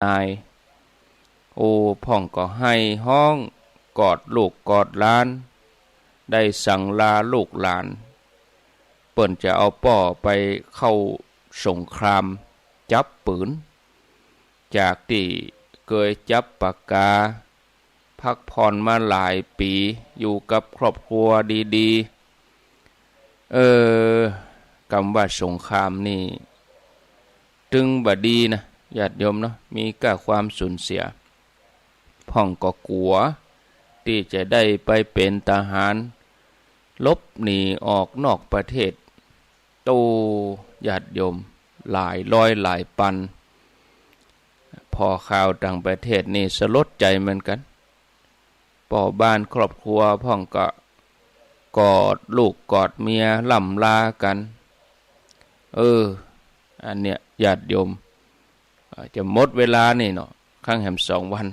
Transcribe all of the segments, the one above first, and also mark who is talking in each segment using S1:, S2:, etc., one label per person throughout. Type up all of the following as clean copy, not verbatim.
S1: นายโอ้พ่องก็ให้ห้องกอดลูกกอดหลานได้สั่งลาลูกหลานเปิ่นจะเอาป่อไปเข้าสงครามจับปืนจากที่เคยจับปากกาพักผ่อนมาหลายปีอยู่กับครอบครัวดีๆคำว่าสงครามนี่จึงบดีนะญาติโยมเนาะมีกับความสูญเสียพ่องก็กลัวที่จะได้ไปเป็นทหารลบหนีออกนอกประเทศโตญาติโยมหลายร้อยหลายพันพอข่าวต่างประเทศนี่สลดใจเหมือนกันป่อบ้านครอบครัวพ่องก็กอดลูกกอดเมียล่ำลากันอันเนี้ยญาติโยมจะหมดเวลานี่เนาะข้างแหม2 วัน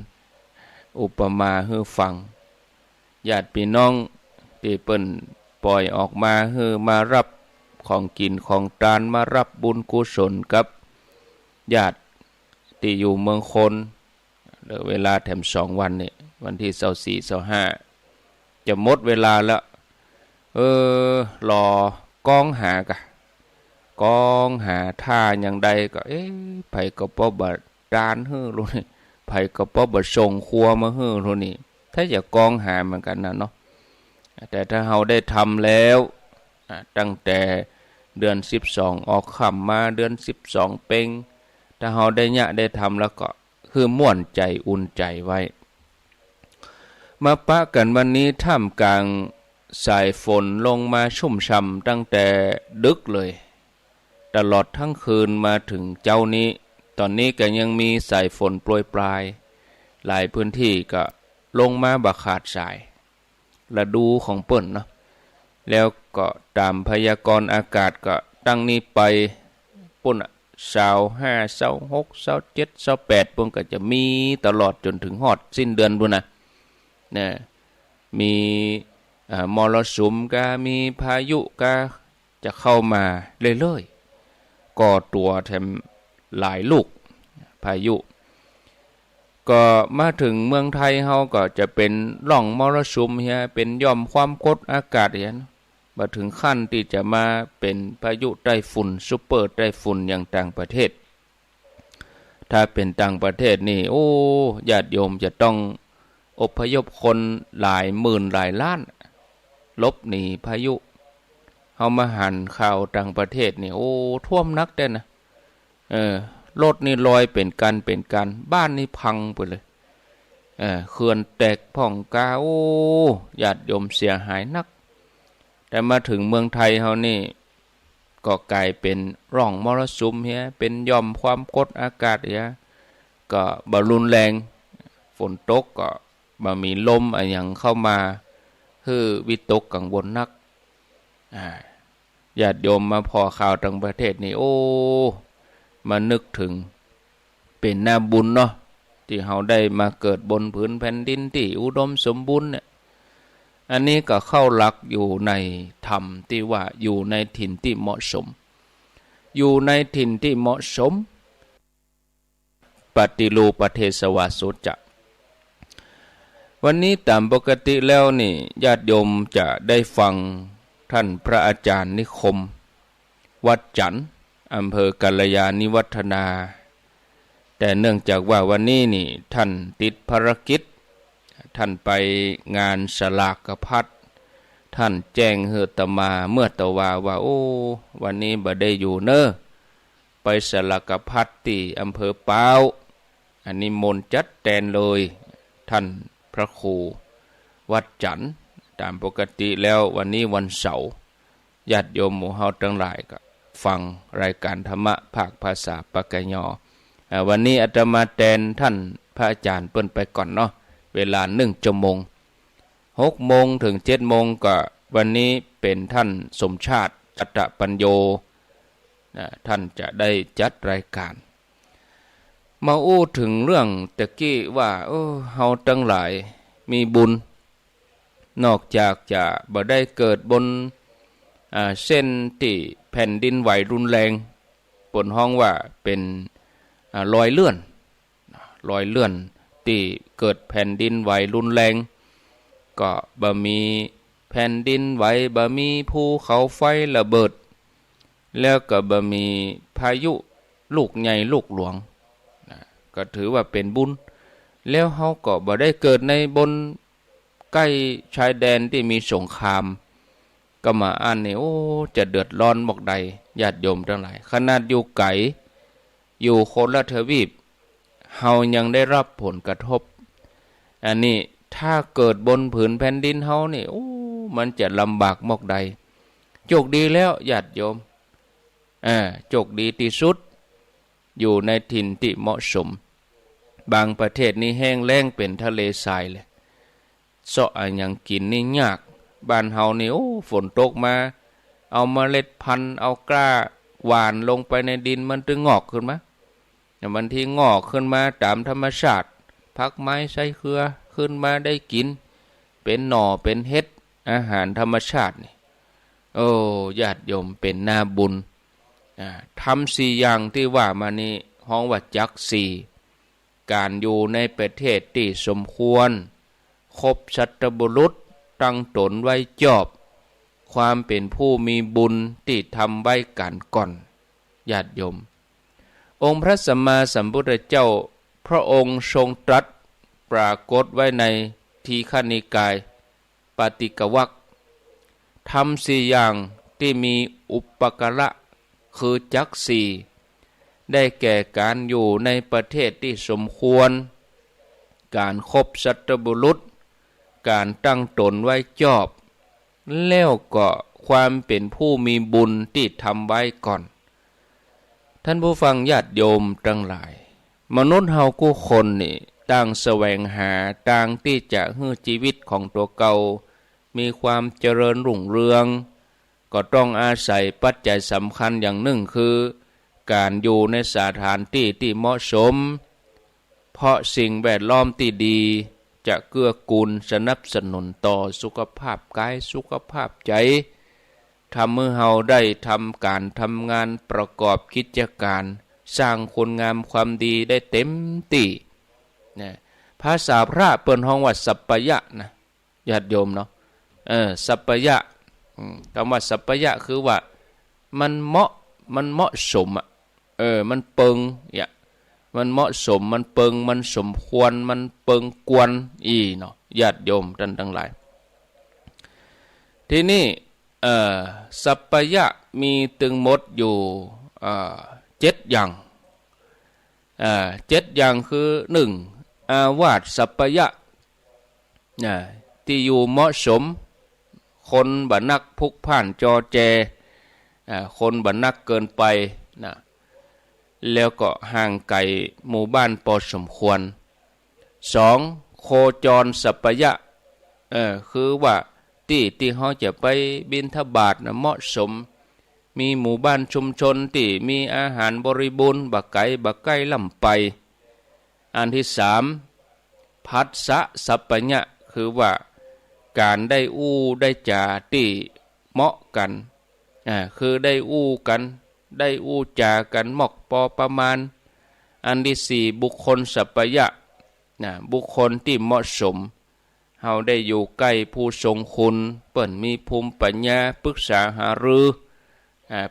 S1: อุปมาให้ฟังญาติพี่น้องที่เปิ้นปล่อยออกมาให้มารับของกินของทานมารับบุญกุศลกับญาติที่อยู่เมืองคนเหลือเวลาแถม2 วันนี่วันที่24 25จะหมดเวลาแล้วรอกองหากะกองหาท่าอย่างใดก็ไผก็บ่บัดดานฮื้อรู้นี่ไผก็บ่บัดส่งครัวมาฮื้อรู้นี่ถ้าจะกองหาเหมือนกันนะเนาะแต่ถ้าเฮาได้ทำแล้วตั้งแต่เดือน12ออกค่ำมาเดือน12เพ็งถ้าเฮาได้ได้ทำแล้วก็คือม่วนใจอุ่นใจไว้มาปะกันวันนี้ท่ามกลางสายฝนลงมาชุ่มฉ่ำตั้งแต่ดึกเลยตลอดทั้งคืนมาถึงเจ้านี้ตอนนี้ก็ยังมีสายฝนโปรยปลายหลายพื้นที่ก็ลงมาบักขาดสายฤดูของเปิ้นเนาะแล้วก็ตามพยากรณ์อากาศก็ตั้งนี้ไปปุ่น25 26 27 28ปุ่นก็จะมีตลอดจนถึงฮอดสิ้นเดือนปุ่นนะเนี่ยมีมรสุมก็มีพายุก็จะเข้ามาเรื่อยๆก่อตัวแถมหลายลูกพายุก็มาถึงเมืองไทยเฮาก็จะเป็นร่องมรสุมเฮียเป็นย่อมความกดอากาศเฮียมาถึงขั้นที่จะมาเป็นพายุไต้ฝุ่นซุปเปอร์ไต้ฝุ่นอย่างต่างประเทศถ้าเป็นต่างประเทศนี่ญาติโยมจะต้องอพยพคนหลายหมื่นหลายล้านลบหนีพายุเฮามาหันข่าวต่างประเทศนี่ท่วมนักเด้นะรถนี่ลอยเป็นกันบ้านนี่พังไปเลยเขื่อนแตกพ่องกาญาติโยมเสียหายนักแต่มาถึงเมืองไทยเฮานี่ก็กลายเป็นร่องมรสุมเฮียเป็นย่อมความกดอากาศเฮียก็บ่รุนแรงฝนตกก็บ่มีลมอะไรอย่างเข้ามาคือวิตกกังวลนักญาติโยมมาพอข่าวต่างประเทศนี่มานึกถึงเป็นหน้าบุญเนาะที่เฮาได้มาเกิดบนผืนแผ่นดินที่อุดมสมบูรณ์เนี่ยอันนี้ก็เข้าหลักอยู่ในธรรมที่ว่าอยู่ในถิ่นที่เหมาะสมอยู่ในถิ่นที่เหมาะสมปฏิรูปเทศวาสุจะวันนี้ตามปกติแล้วนี่ญาติโยมจะได้ฟังท่านพระอาจารย์นิคมวัดจันทร์อำเภอกัลยาณิวัฒนาแต่เนื่องจากว่าวันนี้นี่ท่านติดภารกิจท่านไปงานสลากพัดท่านแจ้งเฮตมาเมื่อตะว่าวันนี้บ่ได้อยู่เนอะไปสลากพัดที่อำเภอป้าวอันนี้มนต์จัดแตนเลยท่านพระครูวัดจันทร์ตามปกติแล้ววันนี้วันเสาร์ญาติโยมหมู่เฮาทั้งหลายก็ฟังรายการธรรมะภาคภาษาปากยอวันนี้อาตมาแทนท่านพระอาจารย์เปิ้นไปก่อนเนาะเวลา1 ชั่วโมง6 โมงถึง7 โมงก็วันนี้เป็นท่านสมชาติอัตตปัญโยท่านจะได้จัดรายการมาถึงเรื่องตะกี้ว่าเฮาทั้งหลายมีบุญนอกจากจะบ่ได้เกิดบนเส้นที่แผ่นดินไหวรุนแรงปนห้องว่าเป็นรอยเลื่อน รอยเลื่อนที่เกิดแผ่นดินไหวรุนแรงก็บ่มีแผ่นดินไหวบ่มีภูเขาไฟระเบิดแล้วก็บ่มีพายุลูกใหญ่ลูกหลวงก็ถือว่าเป็นบุญแล้วเฮาก็บ่ได้เกิดในบนใกล้ชายแดนที่มีสงครามก็มาอ่านนี่โอ้จะเดือดร้อนบอกใดญาติโยมทั้งหลายขนาดอยู่ไกลอยู่คนละทวีปเฮายังได้รับผลกระทบอันนี้ถ้าเกิดบนผืนแผ่นดินเฮานี่โอ้มันจะลำบากบอกใดโชคดีแล้วญาติโยมโชคดีที่สุดอยู่ในถิ่นที่เหมาะสมบางประเทศนี่แห้งแล้งเป็นทะเลทรายเลยเสาะอันยังกินนี่ยากบ้านเฮานี่โอ้ฝนตกมาเอาเมล็ดพันธุ์เอากล้าหวานลงไปในดินมันถึงงอกขึ้นมามันที่งอกขึ้นมาตามธรรมชาติพักไม้ใช้เครือขึ้นมาได้กินเป็นหน่อเป็นเห็ดอาหารธรรมชาตินี่โอ้ญาติโยมเป็นนาบุญทำ4อย่างที่ว่ามานี่ห้องว่าจัก4การอยู่ในประเทศที่สมควรคบสัตบุรุษตั้งตนไว้จอบความเป็นผู้มีบุญที่ทำไว้กันก่อนญาติโยมองค์พระสัมมาสัมพุทธเจ้าพระองค์ทรงตรัสปรากฏไว้ในทีฆนิกายปาติกวรรคทำ4อย่างที่มีอุปการะคือจัก4ได้แก่การอยู่ในประเทศที่สมควรการคบสัตบุรุษการตั้งตนไว้จอบแล้วก็ความเป็นผู้มีบุญที่ทำไว้ก่อนท่านผู้ฟังญาติโยมทั้งหลายมนุษย์เฮากู้คนนี่ต่างแสวงหาต่างที่จะให้ชีวิตของตัวเก่ามีความเจริญรุ่งเรืองก็ต้องอาศัยปัจจัยสำคัญอย่างหนึ่งคือการอยู่ในสถานที่ที่เหมาะสมเพราะสิ่งแวดล้อมที่ดีจะเกื้อกูลสนับสนุนต่อสุขภาพกายสุขภาพใจทำให้เฮาได้ทำการทำงานประกอบกิจการสร้างคุณงามความดีได้เต็มที่นะภาษาพระเปิ้นฮ้องว่าสัปปยะนะญาติโยมเนาะสัปปยะคำว่าสัปปยะคือว่ามันเหมาะสมมันเปิงมันเหมาะสมมันเปิงมันสมควรมันเปิงกวนเนาะญาติโยมท่านทั้งหลายทีนี้สัปปยะมีตึงหมดอยู่7อย่าง7อย่างคือ1อาวาสสัปปยะที่อยู่เหมาะสมคนบ่นักพุกพ่านจอแจคนบ่นักเกินไปนะแล้วก็ห่างไกลหมู่บ้านพอสมควร2โคจรสัปปยะคือว่าที่เฮาจะไปบิณฑบาตนะเหมาะสมมีหมู่บ้านชุมชนที่มีอาหารบริบูรณ์บ่ไกลใกล้ล่ำไปอันที่3ภัสสะสัปปยะคือว่าการได้อู้ได้จาที่เหมาะกันคือได้อู้กันได้อู้จากันเหมาะพอประมาณอันที่4บุคคลสัปปยะบุคคลที่เหมาะสมเฮาได้อยู่ใกล้ผู้ทรงคุณเปิ้นมีภูมิปัญญาปรึกษาหารือ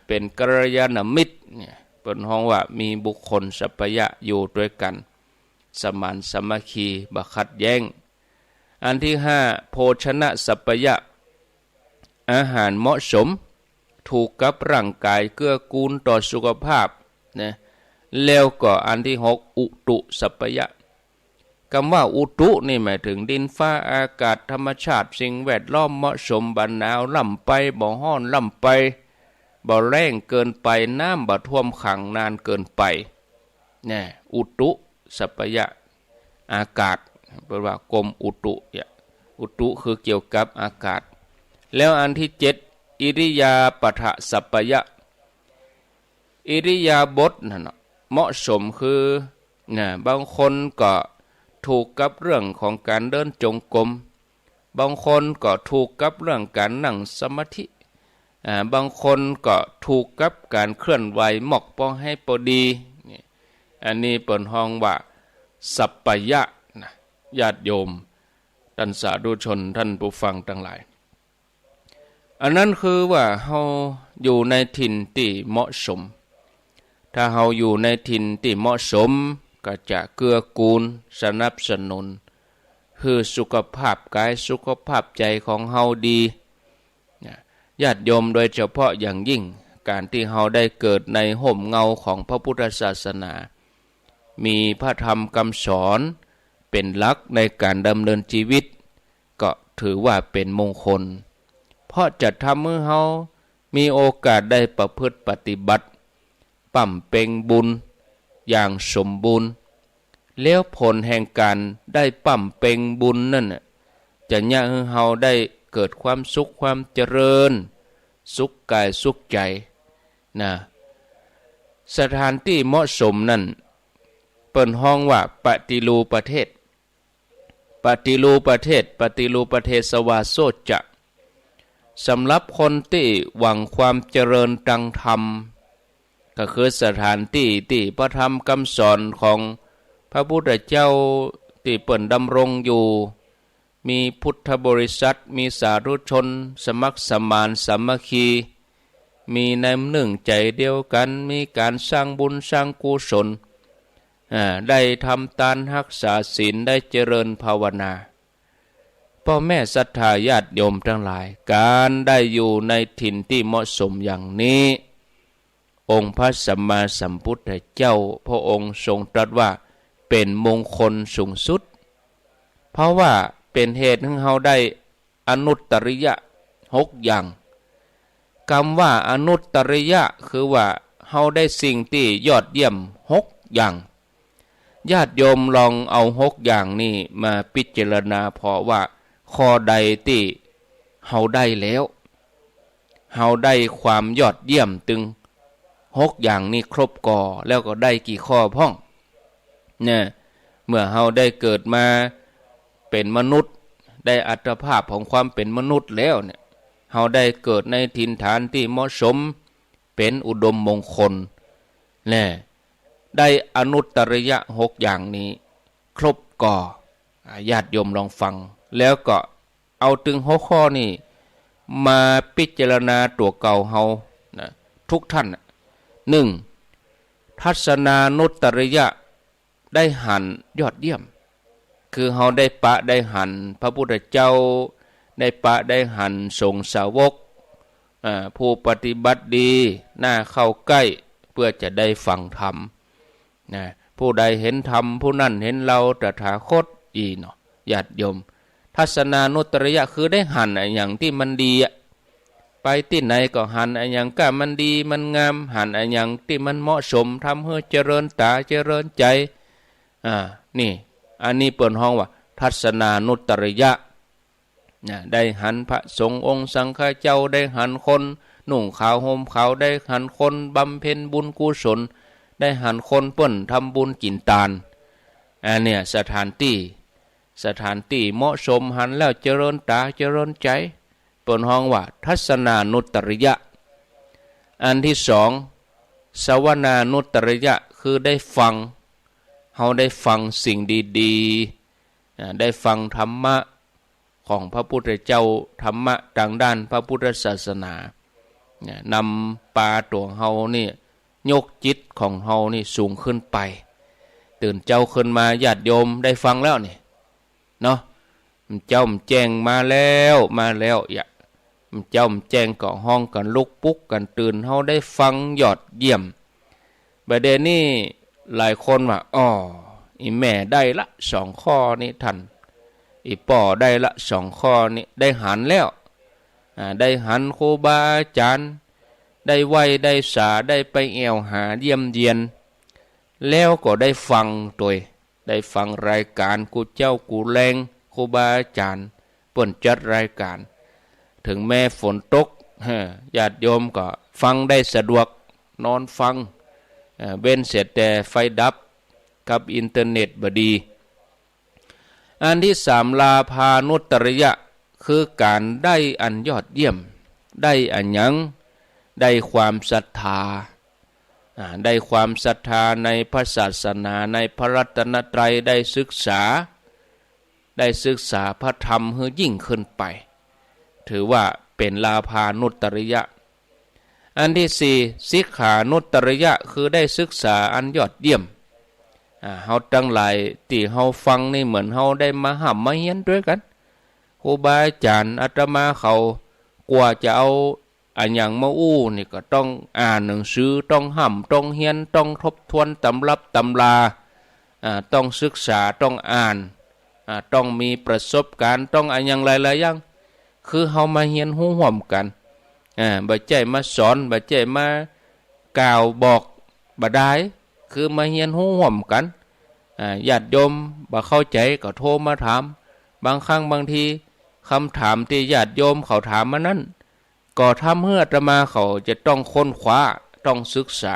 S1: เป็นกัลยาณมิตรเปิ้นฮ้องว่ามีบุคคลสัปปยะอยู่ด้วยกันสมานสามัคคีบ่ขัดแย้งอันที่5โภชนะสัปปยะอาหารเหมาะสมถูกกับร่างกายเกื้อกูลต่อสุขภาพนะแล้วก็อันที่6อุตุสัปปยะคำว่าอุตุนี่หมายถึงดินฟ้าอากาศธรรมชาติสิ่งแวดล้อมเหมาะสมบ่หนาวล่ำไปบ่ร้อนล่ำไปบ่แรงเกินไปน้ำบ่ท่วมขังนานเกินไปอุตุสัปปยะอากาศแปลว่ากรมอุตุคือเกี่ยวกับอากาศแล้วอันที่7อิริยาปถะสัปปยะอิริยาบถนั่นเหมาะสมคือบางคนก็ถูกกับเรื่องของการเดินจงกรมบางคนก็ถูกกับเรื่องการนั่งสมาธิบางคนก็ถูกกับการเคลื่อนไหวหมอกพอให้พอดีอันนี้เปิ้นฮ้องว่า สัปปยะนะญาติโยมท่านสาธุชนท่านผู้ฟังทั้งหลายอันนั้นคือว่าเฮาอยู่ในถิ่นที่เหมาะสมถ้าเฮาอยู่ในถิ่นที่เหมาะสมก็จะเกื้อกูลสนับสนุนคือสุขภาพกายสุขภาพใจของเฮาดีญาติโยมโดยเฉพาะอย่างยิ่งการที่เฮาได้เกิดในห่มเงาของพระพุทธศาสนามีพระธรรมคำสอนเป็นหลักในการดำเนินชีวิตก็ถือว่าเป็นมงคลเพราะจะทำให้เฮามีโอกาสได้ประพฤติปฏิบัติปั่มเพ็งบุญอย่างสมบูรณ์แล้วผลแห่งการได้ปั่มเพ็งบุญนั่นจะย่าให้เฮาได้เกิดความสุขความเจริญสุขกายสุขใจนะสถานที่เหมาะสมนั่นเปิ้นห้องว่าปฏิรูปประเทศปฏิรูปประเทศปฏิรูปประเทศสวาโสจะสำหรับคนที่หวังความเจริญทางธรรมก็คือสถานที่ที่พระธรรมคำสอนของพระพุทธเจ้าที่เปิ้นดำรงอยู่มีพุทธบริษัทมีสาธุชนสมัครสมานสามัคคีมีในหนึ่งใจเดียวกันมีการสร้างบุญสร้างกุศลได้ทำทานรักษาศีลได้เจริญภาวนาพ่อแม่ศรัทธาญาติโยมทั้งหลายการได้อยู่ในถิ่นที่เหมาะสมอย่างนี้องค์พระสัมมาสัมพุทธเจ้าพระองค์ทรงตรัสว่าเป็นมงคลสูงสุดเพราะว่าเป็นเหตุให้เฮาได้อนุตตริยะ6อย่างคำว่าอนุตตริยะคือว่าเฮาได้สิ่งที่ยอดเยี่ยม6อย่างญาติโยมลองเอา6อย่างนี้มาพิจารณาเพราะว่าข้อใดที่เฮาได้แล้วเฮาได้ความยอดเยี่ยมตึง6อย่างนี้ครบก่อแล้วก็ได้กี่ข้อพ้องเนี่ยเมื่อเฮาได้เกิดมาเป็นมนุษย์ได้อัตภาพของความเป็นมนุษย์แล้วเนี่ยเฮาได้เกิดในถิ่นฐานที่เหมาะสมเป็นอุดมมงคลแน่ได้อนุตตริยะ6อย่างนี้ครบก่อญาติโยมลองฟังแล้วก็เอาถึง6ข้อนี้มาพิจารณาตัวเก่าเฮานะทุกท่าน1ทัศนานุตตริยะได้หันยอดเยี่ยมคือเฮาได้ปะได้หันพระพุทธเจ้าได้ปะได้หันสงฆ์สาวกผู้ปฏิบัติดีน่าเข้าใกล้เพื่อจะได้ฟังธรรมนะผู้ใดเห็นธรรมผู้นั้นเห็นเราตถาคตอีเนาะญาติโยมทัศนานุตตริยะคือได้หันอย่างที่มันดีไปที่ไหนก็หันอย่างก็มันดีมันงามหันอย่างที่มันเหมาะสมทำให้เจริญตาเจริญใจนี่อันนี้เปิ่นห้องว่าทัศนานุตตริยะได้หันพระสงฆ์องค์สังฆเจ้าได้หันคนนุ่งขาวห่มขาวได้หันคนบำเพ็ญบุญกุศลได้หันคนเปิ้นทำบุญกินทานอันเนี่ยสถานที่เหมาะสมหันแล้วเจริญตาเจริญใจเปิ่นห้องว่าทัศนานุตตริยะอันที่2สวนานุตตริยะคือได้ฟังเฮาได้ฟังสิ่งดีๆได้ฟังธรรมะของพระพุทธเจ้าธรรมะทางด้านพระพุทธศาสนานำปาตัวเฮานี่ยกจิตของเฮานี่สูงขึ้นไปตื่นเจ้าขึ้นมาญาติโยมได้ฟังแล้วนี่เนาะเจ้าแจ้งมาแล้วอย่าเจ้าแจ้งก็ห้องกันลุกปุ๊กกันตื่นเฮาได้ฟังยอดเยี่ยมประเด็นนี้หลายคนว่าอีแม่ได้ละ2ข้อนี้ท่านอีป่อได้ละ2ข้อนี้ได้หันแล้วได้หันครูบาอาจารย์ได้ไหวได้สาได้ไปแอวหาเยี่ยมเยียนแล้วก็ได้ฟังตัวได้ฟังรายการกูเจ้ากูแรงครูบาอาจารย์เปิ้นจัดรายการถึงแม้ฝนตกญาติโยมก็ฟังได้สะดวกนอนฟังเว้นเสร็จแต่ไฟดับกับอินเทอร์เน็ตบดีอันที่3ลาภานุตตริยะคือการได้อันยอดเยี่ยมได้อันยังได้ความศรัทธา ได้ความศรัทธาในพระศาสนาในพระรัตนตรัยได้ศึกษาพระธรรมให้ยิ่งขึ้นไปถือว่าเป็นลาภานุตตริยะอันที่สี่สิกขานุตตริยะคือได้ศึกษาอันยอดเยี่ยมเฮาทั้งหลายที่เฮาฟังนี่เหมือนเฮาได้มาห้ำมาเฮียนด้วยกันครูบาอาจารย์อาตมาเขากว่าจะเอาอันอย่างมาอู้นี่ก็ต้องอ่านหนังสือต้องห้ำต้องเฮียนต้องทบทวนตำรับตำราต้องศึกษาต้องอ่านต้องมีประสบการณ์ต้องอันอย่างหลายๆอย่างคือเฮามาเฮียนหู้ห่วมกันบ่ใจมาสอนบ่ใจมากล่าวบอกบ่ได้คือมาเฮียนหู้ห่วมกันญาติโยมบ่เข้าใจก็โทรมาถามบางครั้งบางทีคำถามที่ญาติโยมเขาถามมานั้นก็ทำให้อาตมาเขาจะต้องค้นคว้าต้องศึกษา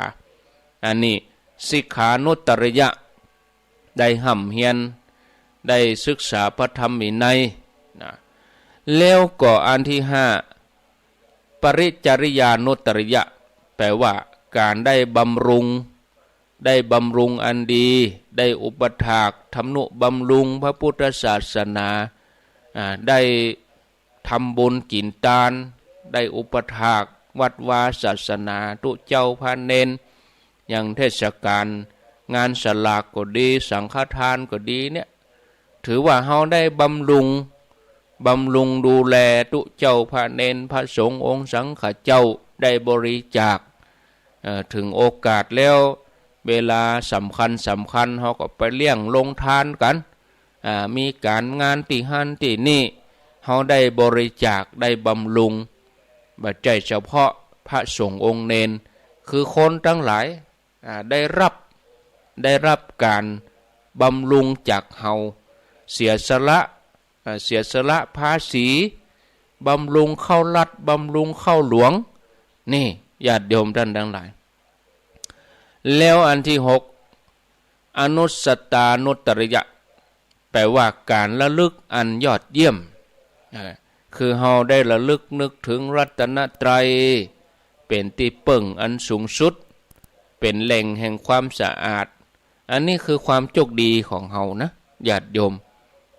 S1: อันนี้สิกขานุตตริยะได้ห่ำเฮียนได้ศึกษาพระธรรมวินัยนะแล้วก็อันที่ห้าปริจริยานุตตริยะแปลว่าการได้บำรุงอันดีได้อุปถากทำนุบำรุงพระพุทธศาสนาได้ทำบุญกินทานได้อุปถากวัดวาศาสนาตุเจ้าพระเนนอย่างเทศกาลงานสลากก็ดีสังฆทานก็ดีเนี่ยถือว่าเฮาได้บำรุงดูแลตุเจ้าพระเนนพระสงฆ์องค์สังฆเจ้าได้บริจาคถึงโอกาสแล้วเวลาสำคัญเขาก็ไปเลี้ยงลงทานกันมีการงานที่หันที่นี่เขาได้บริจาคได้บำรุงบัดใจเฉพาะพระสงฆ์องค์เนนคือคนทั้งหลายได้รับการบำรุงจากเฮาเสียสละภาษีบำรุงเข้ารัฐบำรุงเข้าหลวงนี่ญาติโยมท่านทั้งหลายแล้วอันที่หกอนุสตานุตตริยะแปลว่าการระลึกอันยอดเยี่ยมคือเฮาได้ระลึกนึกถึงรัตนตรัยเป็นที่เปิ่งอันสูงสุดเป็นแหล่งแห่งความสะอาดอันนี้คือความโชคดีของเฮานะญาติโยม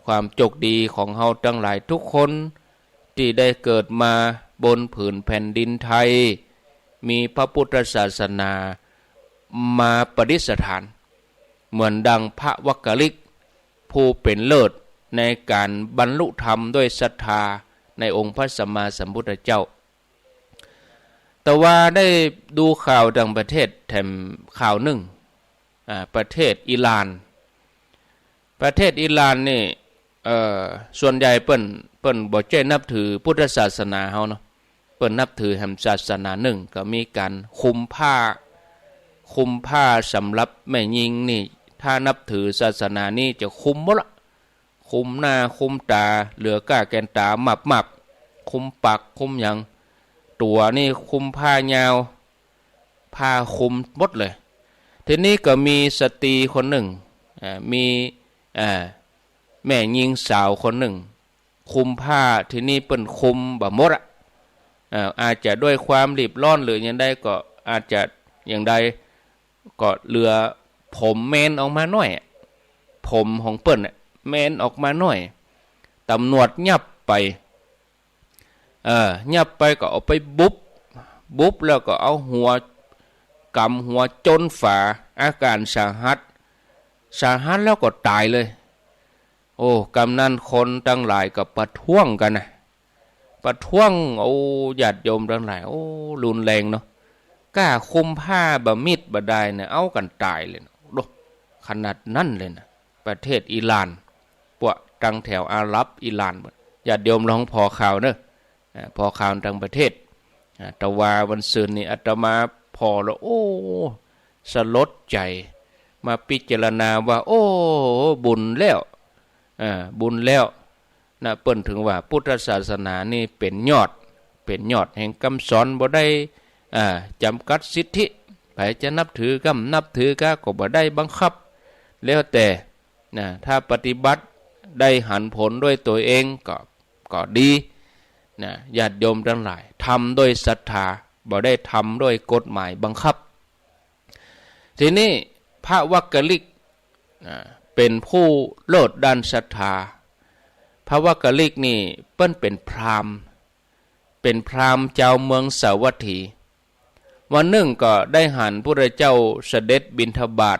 S1: ความโชคดีของเฮาทั้งหลายทุกคนที่ได้เกิดมาบนผืนแผ่นดินไทยมีพระพุทธศาสนามาประดิษฐานเหมือนดังพระวักกลิกผู้เป็นเลิศในการบรรลุธรรมด้วยศรัทธาในองค์พระสัมมาสัมพุทธเจ้าแต่ว่าได้ดูข่าวต่างประเทศแถมข่าวหนึ่งประเทศอิหร่านนี่ส่วนใหญ่เปิ้นบ่ใจนับถือพุทธศาสนาเฮาเนาะเปิ้นนับถือแห่งศาสนาหนึ่งก็มีการคุมผ้าสำหรับแม่หญิงนี่ถ้านับถือศาสนานี้จะคุมหมดละคุมหน้าคุมตาเหลือก้าแกนตามับคุมปากคุมหยังตัวนี่คุมผ้ายาวผ้าคุมหมดเลยทีนี้ก็มีสตรีคนหนึ่งมีแม่หญิงสาวคนหนึ่งคุมผ้าทีนี้เป็นคุมบ่หมดอาจจะด้วยความรีบร้อนหรืออย่างใดก็อาจจะอย่างใดก็เหลือผมเมนออกมาหน่อยผมของเปิ้นเมนออกมาหน่อยตำรวจยับไปก็เอาไปบุบแล้วก็เอาหัวกำหัวจนฝาอาการสาหัสแล้วก็ตายเลยโอ้กำนันคนตั้งหลายก็ประท้วงกันนะประท้วงโอ้ญาติโยมทั้งหลายโอ้รุนแรงเนาะกล้าคุมผ้าบะมิดบะได้เนี่ยเอากันตายเลยโดขนาดนั้นเลยนะประเทศอิหร่านพวกตังแถวอาหรับอิหร่านญาติโยมลองพอข่าวเนอะพอข่าวต่างประเทศแต่ว่าวันศุกร์นี่อาตมาพอแล้วโอ้สลดใจมาพิจารณาว่าโอ้บุญแล้วนะเปิ้นถึงว่าพุทธศาสนานี่เป็นยอดแห่งคำสอนบ่ได้จำกัดสิทธิใครจะนับถือกก็บ่ได้บังคับแล้วแต่นะถ้าปฏิบัติได้หันผลด้วยตัวเองก็ดีนะญาติโยมทั้งหลายทำด้วยศรัทธาบ่ได้ทำด้วยกฎหมายบังคับ ทีนี้พระวักกลิกเป็นผู้โลดด้านศรัทธาพระวักกลิกนี่เปิ้นเป็นพราหมณ์เจ้าเมืองสาวัตถีวันหนึ่งก็ได้หันพระเจ้าเสด็จบิณฑบาต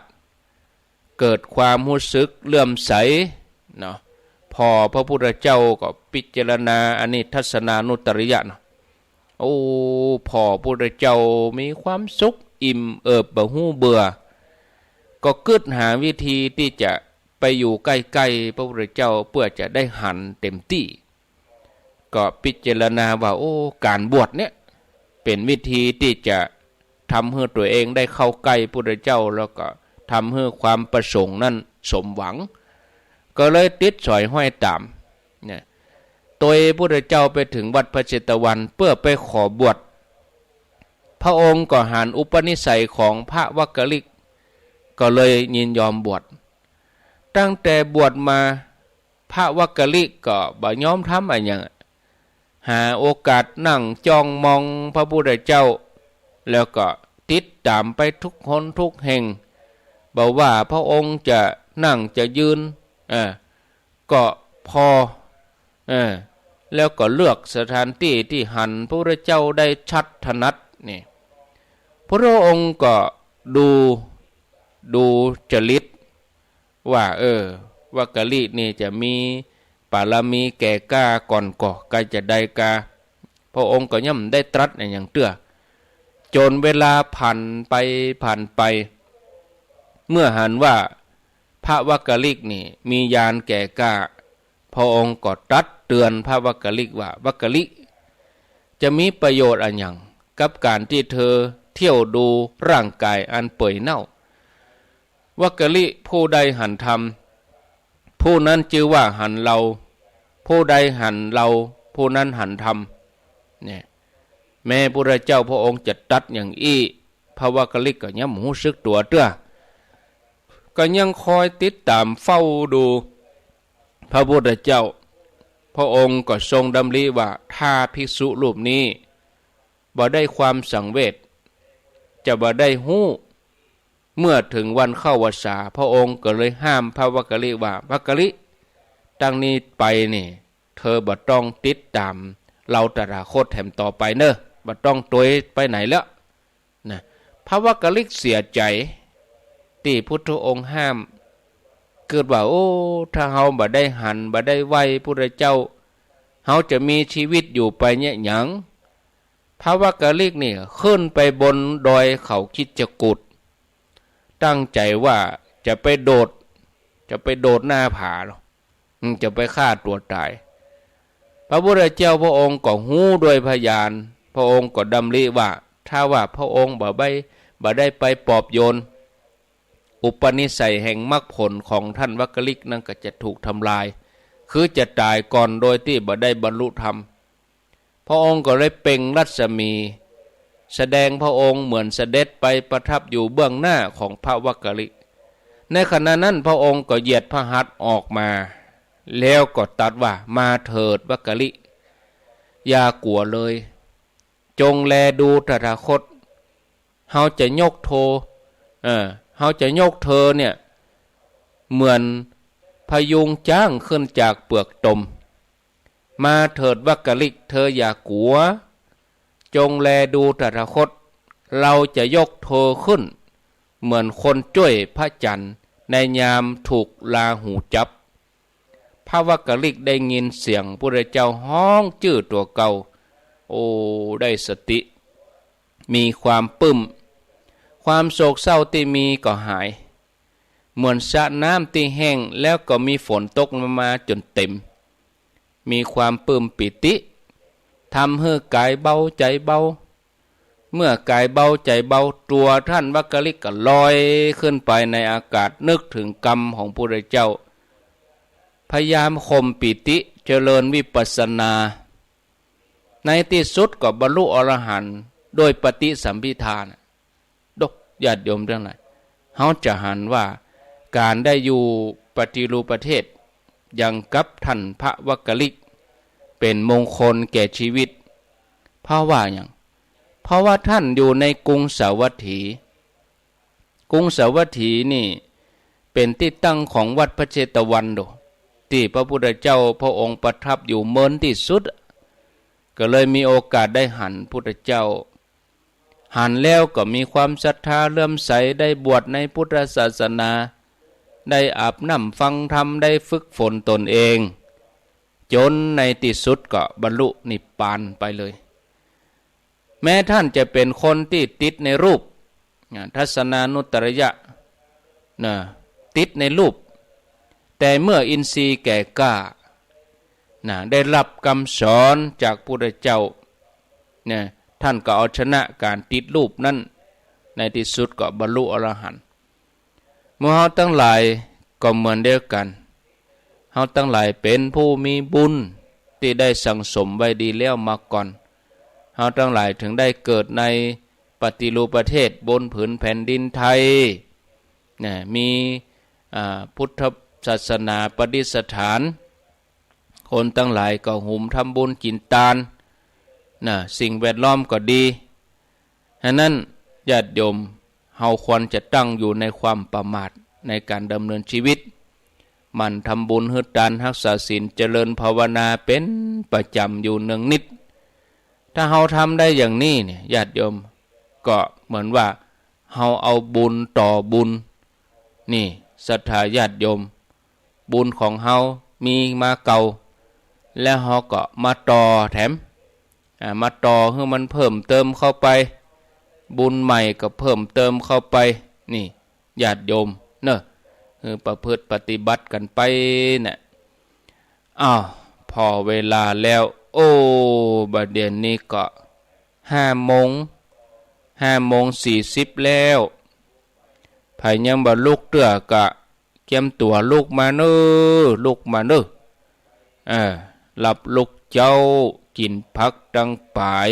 S1: เกิดความรู้สึกเลื่อมใสเนาะพอพระพุทธเจ้าก็พิจารณาอนิทัศนานุตริยะเนาะโอ้พอพระพุทธเจ้ามีความสุขอิ่มเอิบบ่ฮู้เบื่อก็กึดหาวิธีที่จะไปอยู่ใกล้ๆพระพุทธเจ้าเพื่อจะได้หันเต็มที่ก็พิจารณาว่าโอ้การบวชเนี่ยเป็นวิธีที่จะทำให้ตัวเองได้เข้าใกล้พระพุทธเจ้าแล้วก็ทำให้ความประสงค์นั้นสมหวังก็เลยติดสอยห้อยตามเนี่ยตัวพระพุทธเจ้าไปถึงวัดพระเชตวันเพื่อไปขอบวชพระองค์ก็หันอุปนิสัยของพระวักกลิกก็เลยยินยอมบวชตั้งแต่บวชมาพระวักกลิกก็บ่ยอมทำอะไรอย่างหาโอกาสนั่งจ้องมองพระพุทธเจ้าแล้วก็ติดตามไปทุกคนทุกแห่งบอกว่าพระองค์จะนั่งจะยืนก็พอแล้วก็เลือกสถานที่ที่หันพระพุทธเจ้าได้ชัดถนัดนี่พระองค์ก็ดูจริตว่าวักกลินี่จะมีปารมีแก่กล้าก่อนก่อใกล้จะได้กาพระองค์ก็ย่อมได้ตรัสอย่างเตื้อจนเวลาผ่านไปเมื่อหันว่าพระวักกลิกนี่มีญาณแก่กล้าพระองค์ก็ตรัสเตือนพระวักกลิกว่าวักกลิจะมีประโยชน์อันอย่างกับการที่เธอเที่ยวดูร่างกายอันเปื่อยเน่าวักกลิผู้ใดหันธรรมผู้นั้นชื่อว่าหันเราผู้ใดหันเราผู้นั้นหันธรรมเนี่ยแม้พระเจ้าพระองค์จะตัดอย่างพระวักกลิกก็ยังรู้สึกตัวเตื้อก็ยังคอยติดตามเฝ้าดูพระพุทธเจ้าพระองค์ก็ทรงดำริว่าถ้าภิกษุรูปนี้บ่ได้ความสังเวชจะบ่ได้หู้เมื่อถึงวันเข้าพรรษาพระองค์ก็เลยห้ามพระวักกลิว่าวักกลิตั้งนี้ไปนี่เธอบ่ต้องติดตามเราตถาคตแถมต่อไปเนอะบ่ต้องตัวไปไหนแล้วนะพระวักกลิเสียใจที่พุทธองค์ห้ามเกิดว่าโอ้ถ้าเฮาบ่ได้หันบ่ได้ไหวพุทธเจ้าเฮาจะมีชีวิตอยู่ไปเนี่ยหยังพระวักกลิกนี่ขึ้นไปบนดอยเขาคิดจกุฏตั้งใจว่าจะไปโดดหน้าผาหรอจะไปฆ่าตัวตายพระพุทธเจ้าพระองค์ก็หู้ด้วยพยานพระองค์ก็ดำริว่าถ้าว่าพระองค์บ่ได้ไปปลอบโยนอุปนิสัยแห่งมรรคผลของท่านวักกลิกนั้นก็จะถูกทำลายคือจะตายก่อนโดยที่บ่ได้บรรลุธรรมพระองค์ก็เลยเปล่งรัศมีแสดงพระองค์เหมือนเสด็จไปประทับอยู่เบื้องหน้าของพระวักกลิในขณะนั้นพระองค์ก็เหยียดพระหัตถ์ออกมาแล้วก็ตรัสว่ามาเถิดวักกลิอย่ากลัวเลยจงแลดูตถาคตเฮาจะยกเธอเนี่ยเหมือนพยุงจ้างขึ้นจากเปลือกตมมาเถิดวักกลิเธออย่ากลัวจงแลดูตถาคตเราจะยกเธอขึ้นเหมือนคนจ้วยพระจันทร์ในยามถูกลาหูจับพระวักกลิกได้ยินเสียงพระเจ้าห้องชื่อตัวเก่าโอ้ได้สติมีความปึ้มความโศกเศร้าที่มีก็หายเหมือนสระน้ำที่แห้งแล้วก็มีฝนตกมาจนเต็มมีความปลื้มปิติทำให้กายเบาใจเบาเมื่อกายเบาใจเบาตัวท่านวักกลิกก็ลอยขึ้นไปในอากาศนึกถึงกรรมของพระเจ้าพยายามข่มปิติเจริญวิปัสสนาในที่สุดก็บรรลุอรหันต์โดยปฏิสัมภิทาดกญาติโยมทั้งหลายเฮาจะหันว่าการได้อยู่ปฏิรูปประเทศยังกับท่านพระวักกลิกเป็นมงคลแก่ชีวิตเพราะว่าอย่างเพราะว่าท่านอยู่ในกรุงสาวัตถี กรุงสาวัตถีนี่เป็นที่ตั้งของวัดพระเชตวันโดที่พระพุทธเจ้าพระองค์ประทับอยู่เมินที่สุดก็เลยมีโอกาสได้หันพุทธเจ้าหันแล้วก็มีความศรัทธาเลื่อมใสได้บวชในพุทธศาสนาได้อาบน้ำฟังธรรมได้ฝึกฝนตนเองจนในที่สุดก็บรรลุนิพพานไปเลยแม้ท่านจะเป็นคนที่ติดในรูปทัศนานุตตรยะนะติดในรูปแต่เมื่ออินทรีย์แก่กล้านะได้รับคำสอนจากพระพุทธเจ้านะท่านก็เอาชนะการติดรูปนั้นในที่สุดก็บรรลุอรหันต์เมื่อเราทั้งหลายก็เหมือนเดียวกันเราทั้งหลายเป็นผู้มีบุญที่ได้สั่งสมไว้ดีแล้วมาก่อนเราทั้งหลายถึงได้เกิดในปฏิรูปประเทศบนผืนแผ่นดินไทยนะมีพุทธศาสนาประดิษฐานคนทั้งหลายก็หุมทำบุญกินทานนะสิ่งแวดล้อมก็ดีฉะนั้นญาติโยมเฮาควรจะตั้งอยู่ในความประมาทในการดำเนินชีวิตมันทำบุญฮึดทานรักษาศีลเจริญภาวนาเป็นประจำอยู่เนืองนิดถ้าเฮาทำได้อย่างนี้เนี่ยญาติโยมก็เหมือนว่าเฮาเอาบุญต่อบุญนี่ศรัทธาญาติโยมบุญของเฮามีมาเก่าแล้วเฮาก็มาต่อแถมมาต่อให้มันเพิ่มเติมเข้าไปบุญใหม่ก็เพิ่มเติมเข้าไปนี่ญาติโยมเนอะประพฤติปฏิบัติกันไปเนี่ยพอเวลาแล้วโอ้บัดเดี๋ยวนี้ก็5:40แล้วไผยังบ่ลุกเตื้อกะเกียมตัวลูกมาเน้อลูกมาเน้อหลับลูกเจ้ากินผักดังปาย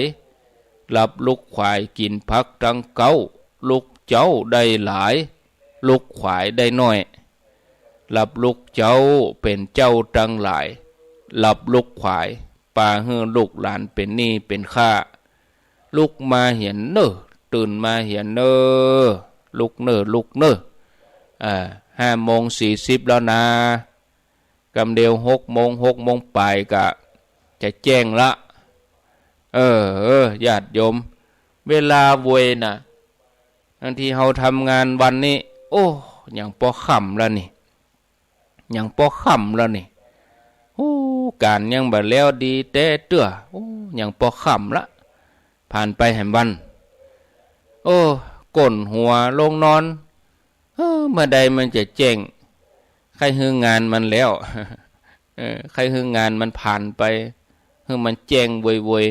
S1: หลับลูกควายกินผักดังเก้าลูกเจ้าได้หลายลูกควายได้น้อยหลับลูกเจ้าเป็นเจ้าดังหลายหลับลูกควายป่าเฮือลูกหลานเป็นหนี้เป็นข้าลูกมาเห็นเน้อตื่นมาเห็นเน้อลูกเน้อลูกเน้อ5:40แล้วนะกำเดียว6:00ปลายกะจะแจ้งละญาติโยมเวลาเวยน่ะบางทีเฮาทำงานวันนี้โอ้ยังพอค่ำแล้วนี่ยังพอค่ำแล้วนี่โอ้การยังบ่แล้วดีแต่เตื้อโอ้ยังพอค่ำละผ่านไปแห่งวันโอ้ก้นหัวลงนอนเมื่อใดมันจะแจ้งใครฮื้องานมันแล้วใครฮื้องานมันผ่านไปฮื้อมันแจ้งเวย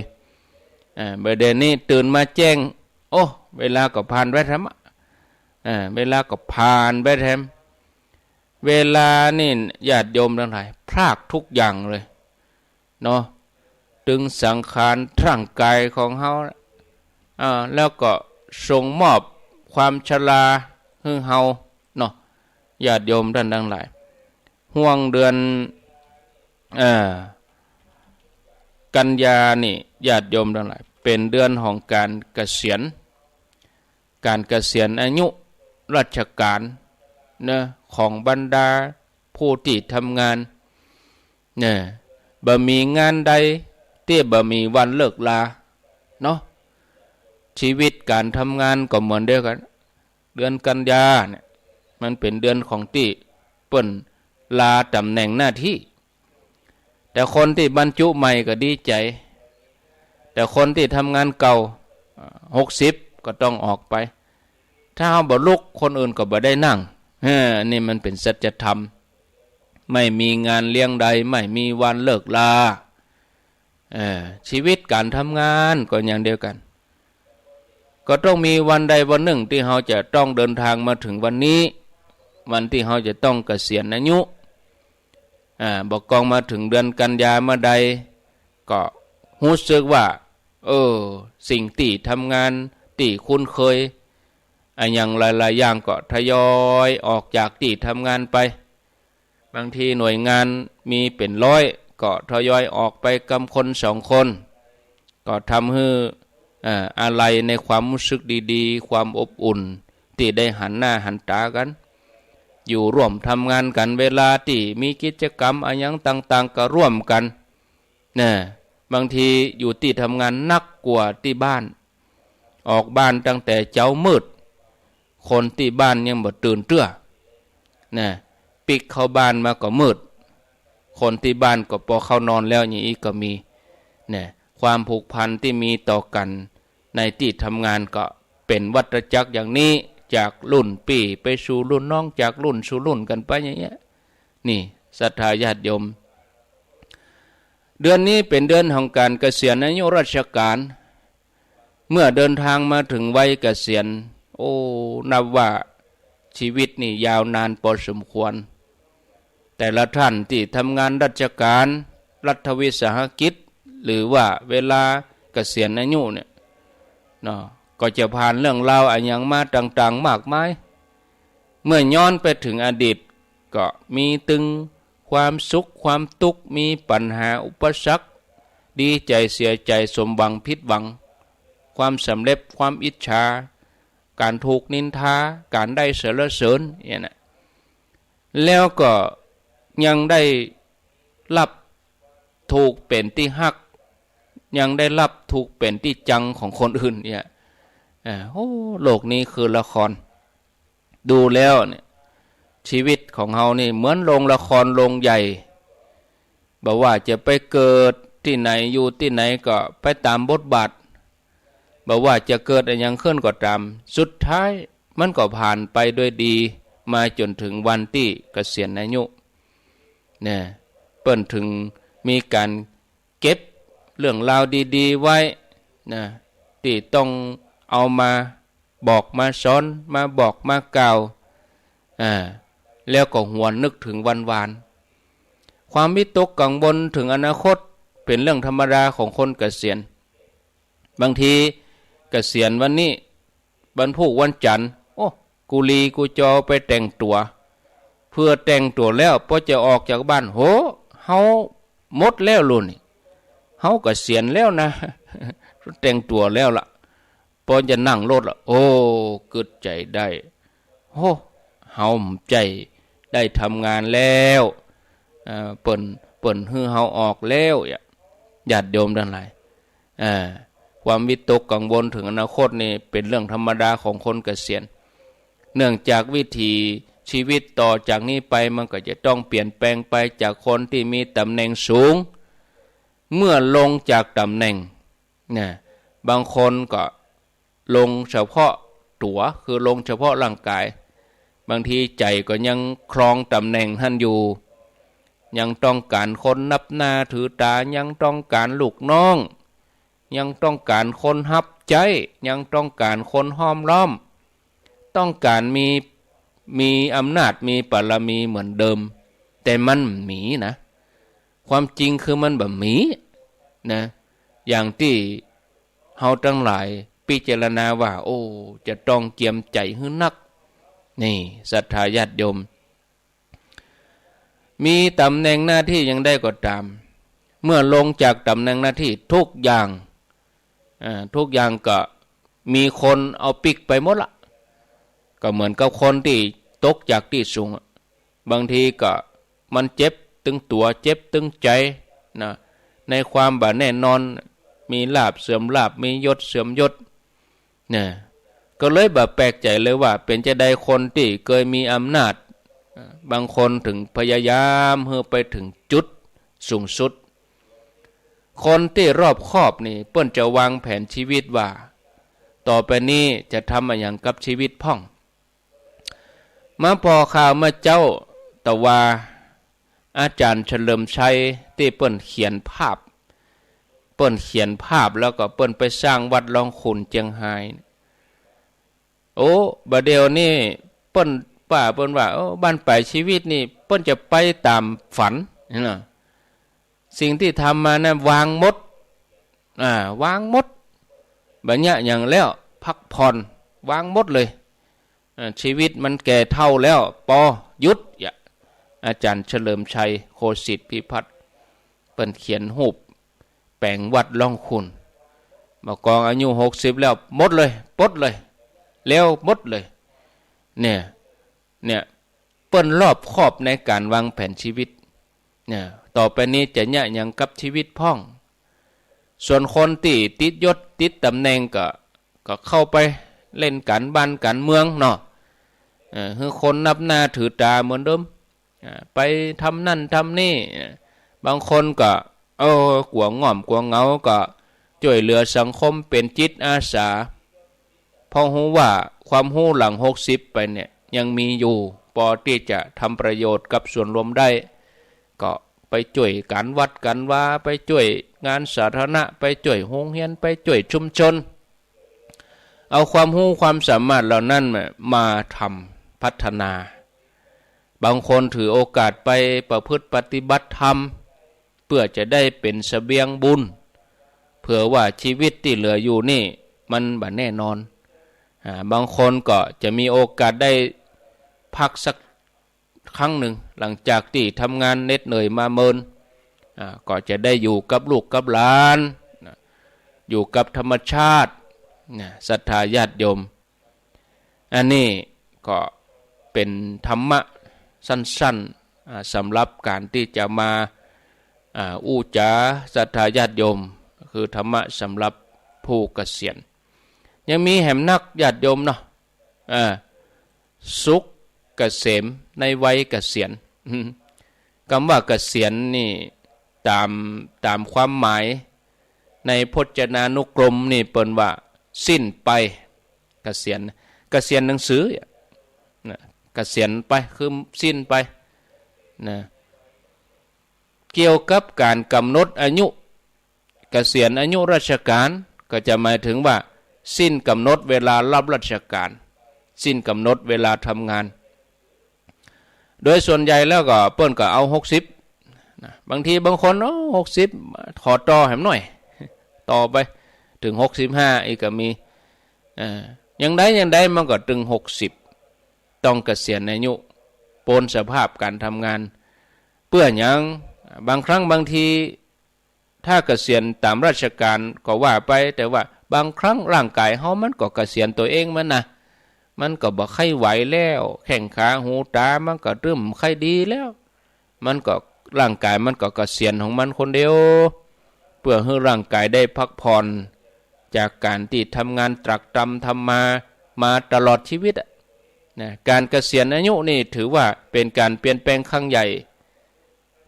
S1: ๆประเด็นนี้ตื่นมาแจ้งโอ้เวลาก็ผ่านไปแถมเวลาก็ผ่านไปแถมเวลานี่ญาติโยมทั้งหลายพรากทุกอย่างเลยเนาะตึงสังขารร่างกายของเฮาแล้วก็ส่งมอบความชราให้เฮาเนาะญาติโยมท่านทั้งหลายห่วงเดือนกันยานี่ญาติโยมทั้งหลายเป็นเดือนของการเกษียณอายุราชการนะของบรรดาผู้ที่ทำงานเนี่ยบ่มีงานใดที่บ่มีวันเลิกลาเนาะชีวิตการทำงานก็เหมือนเดียวกันเดือนกันยาเนี่ยมันเป็นเดือนของที่เปิ้นลาตำแหน่งหน้าที่แต่คนที่บรรจุใหม่ก็ดีใจแต่คนที่ทำงานเก่า60ก็ต้องออกไปถ้าเฮาบ่ลุกคนอื่นก็บ่ได้นั่งนี่มันเป็นสัจธรรมไม่มีงานเลี้ยงใดไม่มีวันเลิกลาชีวิตการทำงานก็อย่างเดียวกันก็ต้องมีวันใดวันหนึ่งที่เราจะต้องเดินทางมาถึงวันนี้วันที่เราจะต้องเกษียณอายุบอกกองมาถึงเดือนกันยาเมื่อใดก็รู้สึกว่าสิ่งที่ทำงานที่คุ้นเคยอย่างหลายๆอย่างก็ทยอยออกจากที่ทำงานไปบางทีหน่วยงานมีเป็น100ก็ทยอยออกไปกำคน2คนก็ทำให้อะไรในความรู้สึกดีๆความอบอุ่น ที่ได้หันหน้าหันตากันอยู่ร่วมทำงานกันเวลาที่มีกิจกรรมอะไรอย่างต่างๆก็ร่วมกันนะบางทีอยู่ที่ทำงานนักกว่าที่บ้านออกบ้านตั้งแต่เช้ามืดคนที่บ้านยังบ่ตื่นเตื้อนะปิกเข้าบ้านมาก็มืดคนที่บ้านก็พอเข้านอนแล้วอย่างนี้ก็มีนะความผูกพันที่มีต่อกันในที่ทำงานก็เป็นวัฏจักรอย่างนี้จากรุ่นพี่ไปสู่รุ่นน้องจากรุ่นสู่รุ่นกันไปอย่างเงี้ยนี่ศรัทธาญาติโยมเดือนนี้เป็นเดือนของการเกษียณอายุราชการเมื่อเดินทางมาถึงวัยเกษียณโอ้นับว่าชีวิตนี่ยาวนานพอสมควรแต่ละท่านที่ทำงานราชการรัฐวิสาหกิจหรือว่าเวลาเกษียณอายุเนี่ยเนาะก็จะผ่านเรื่องราวอะไรอย่างมาต่างๆมากมายเมื่อย้อนไปถึงอดีตก็มีตึงความสุขความทุกข์มีปัญหาอุปสรรคดีใจเสียใจสมหวังผิดหวังความสำเร็จความอิจฉาการถูกนินทาการได้สรรเสริญอย่างนั้นแล้วก็ยังได้รับถูกเป็นที่ฮักยังได้รับถูกเป็นที่จังของคนอื่นเนี่ยโอ้โลกนี้คือละครดูแล้วเนี่ยชีวิตของเฮานี่เหมือนโรงละครโรงใหญ่บอกว่าจะไปเกิดที่ไหนอยู่ที่ไหนก็ไปตามบทบาทบอกว่าจะเกิดอะไรยังขึ้นก็ตามสุดท้ายมันก็ผ่านไปด้วยดีมาจนถึงวันที่เกษียณอายุเนี่ยเปิ้นถึงมีการเก็บเรื่องราวดีๆไว้นะที่ต้องเอามาบอกมาสอนมาบอกมากล่าวแล้วก็หวนนึกถึงวันวานความวิตกกังวลถึงอนาคตเป็นเรื่องธรรมดาของคนเกษียณบางทีเกษียณวันนี้บรรพุวันจันทร์โอ้กูลีกูจอไปแต่งตัวเพื่อแต่งตัวแล้วพอจะออกจากบ้านโหเฮาหมดแล้วลุนี่เฮาเกษียณแล้วนะแต่งตัวแล้วล่ะพอจะนั่งรถละโอ้กึดใจได้โอ้เฮาใจได้ทำงานแล้วเปิ่นฮือเฮาออกแล้วญาติโยมทั้งหลายความวิตกกังวลถึงอนาคตนี่เป็นเรื่องธรรมดาของคนเกษียณเนื่องจากวิถีชีวิตต่อจากนี้ไปมันก็จะต้องเปลี่ยนแปลงไปจากคนที่มีตำแหน่งสูงเมื่อลงจากตำแหน่งเนี่ยบางคนก็ลงเฉพาะตัวคือลงเฉพาะร่างกายบางทีใจก็ยังครองตำแหน่งท่านอยู่ยังต้องการคนนับหน้าถือตายังต้องการลูกน้องยังต้องการคนฮับใจยังต้องการคนห้อมล้อมต้องการมีอำนาจมีบารมีเหมือนเดิมแต่มันหมีนะความจริงคือมันแบบหมีนะอย่างที่เฮาทั้งหลายพิจารณาว่าโอ้จะต้องเกียมใจหึ้นักนี่ศรัทธาญาติโยมมีตำแหน่งหน้าที่ยังได้ก็ตามเมื่อลงจากตำแหน่งหน้าที่ทุกอย่างก็มีคนเอาปิกไปหมดละก็เหมือนกับคนที่ตกจากที่สูงบางทีก็มันเจ็บตึงตัวเจ็บตึงใจนะในความบ่แน่นอนมีลาภเสื่อมลาภมียศเสื่อมยศเนี่ยก็เลยแบบแปลกใจเลยว่าเป็นจะได้คนที่เคยมีอำนาจบางคนถึงพยายามเพื่อไปถึงจุดสูงสุดคนที่รอบคอบนี่เปิ้นจะวางแผนชีวิตว่าต่อไปนี้จะทำอะไรอย่างกับชีวิตพ่องมาพอข่าวมาเจ้าแต่ว่าอาจารย์เฉลิมชัยที่เปิ้นเขียนภาพแล้วก็เปิ้นไปสร้างวัดลองขุนเจียงไฮ้โอ้บัดเดียวนี่เปิ้นว่าโอ้บ้านปลายชีวิตนี่เปิ้นจะไปตามฝันนะสิ่งที่ทำมานะวางหมดบัดเนี้ยอย่างแล้วพักผ่อนวางหมดเลยชีวิตมันแก่เท่าแล้วปอยุดอาจารย์เฉลิมชัยโคสิทธิพิพัฒน์เปิ้นเขียนรูปแปลงวัดล่องขุนมากองอายุ60แล้วหมดเลยปดเลยแล้วหมดเลย เนี่ยเปิ้นรอบคอบในการวางแผนชีวิตเนี่ยต่อไปนี้จะยะหยังกับชีวิตพ่องส่วนคนที่ติดยศติดตำแหน่งก็เข้าไปเล่นการบ้านการเมืองเนาะคือคนนับหน้าถือตาเหมือนเดิมไปทำนั่นทำนี่บางคนก็กลัวง่อมกลัวเหงาก็ช่วยเหลือสังคมเป็นจิตอาสาเพราะรู้ว่าความรู้หลัง60ไปเนี่ยยังมีอยู่พอที่จะทำประโยชน์กับส่วนรวมได้ก็ไปช่วยการวัดกันว่าไปช่วยงานสาธารณะไปช่วยโรงเรียนไปช่วยชุมชนเอาความรู้ความสามารถเหล่านั้นมาทำพัฒนาบางคนถือโอกาสไปประพฤติปฏิบัติธรรมเพื่อจะได้เป็นเสบียงบุญเผื่อว่าชีวิตที่เหลืออยู่นี่มันบ่แน่นอนบางคนก็จะมีโอกาสได้พักสักครั้งหนึ่งหลังจากที่ทำงานเหน็ดเหนื่อยมาเมินก็จะได้อยู่กับลูกกับหลานอยู่กับธรรมชาติศรัทธาญาติโยมอันนี้ก็เป็นธรรมะสั้นๆสำหรับการที่จะมาอู้จาศรัทธาญาติโยมคือธรรมะสำหรับผู้เกษียณยังมีแหมนักญาติโยมเนาะสุขเกษมในวัยเกษียณคำว่าเกษียณนี่ตามความหมายในพจนานุกรมนี่เปิ้นว่าสิ้นไปเกษียณหนังสือเกษียณไปคือสิ้นไปนะเกี่ยวกับการกำหนดอายุเกษียณอายุราชการก็จะหมายถึงว่าสิ้นกำหนดเวลารับราชการสิ้นกำหนดเวลาทำงานโดยส่วนใหญ่แล้วก็เปิ้นก็เอา60นะบางทีบางคน60ถอดต่อแหมหน่อยต่อไปถึง65อีกก็มีอย่างใดมันก็ถึง60ต้องเกษียณอายุโปนสภาพการทำงานเพื่อหยังบางครั้งบางทีถ้าเกษียณตามราชการก็ว่าไปแต่ว่าบางครั้งร่างกายเฮามันก็เกษียณตัวเองมันก็บ่ค่อยไหวแล้วแข้งขาหูตามันก็เริ่มค่อยดีแล้วมันก็ร่างกายมันก็เกษียณของมันคนเดียวเพื่อให้ร่างกายได้พักผ่อนจากการที่ทำงานตรักตรำทำมาตลอดชีวิตนะการเกษียณอายุนี่ถือว่าเป็นการเปลี่ยนแปลงครั้งใหญ่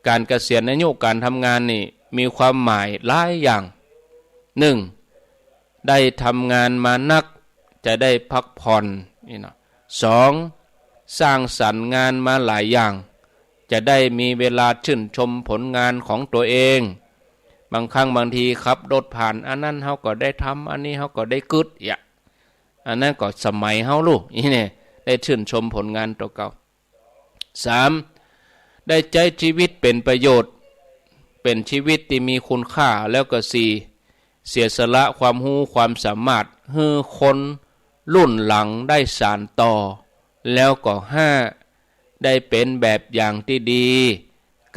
S1: การเกษียณอายุการทำงานนี่มีความหมายหลายอย่าง1ได้ทำงานมานักจะได้พักผ่อนนี่เนาะ2สร้างสรรค์งานมาหลายอย่างจะได้มีเวลาชื่นชมผลงานของตัวเองบางครั้งบางทีขับรถผ่านอันนั้นเฮาก็ได้ทำอันนี้เฮาก็ได้กึดอันนั้นก็สมัยเฮาลูกนี่ได้ชื่นชมผลงานตัวเก่า3ได้ใช้ชีวิตเป็นประโยชน์เป็นชีวิตที่มีคุณค่าแล้วก็4เสียสละความรู้ความสามารถให้คนรุ่นหลังได้สานต่อแล้วก็5ได้เป็นแบบอย่างที่ดี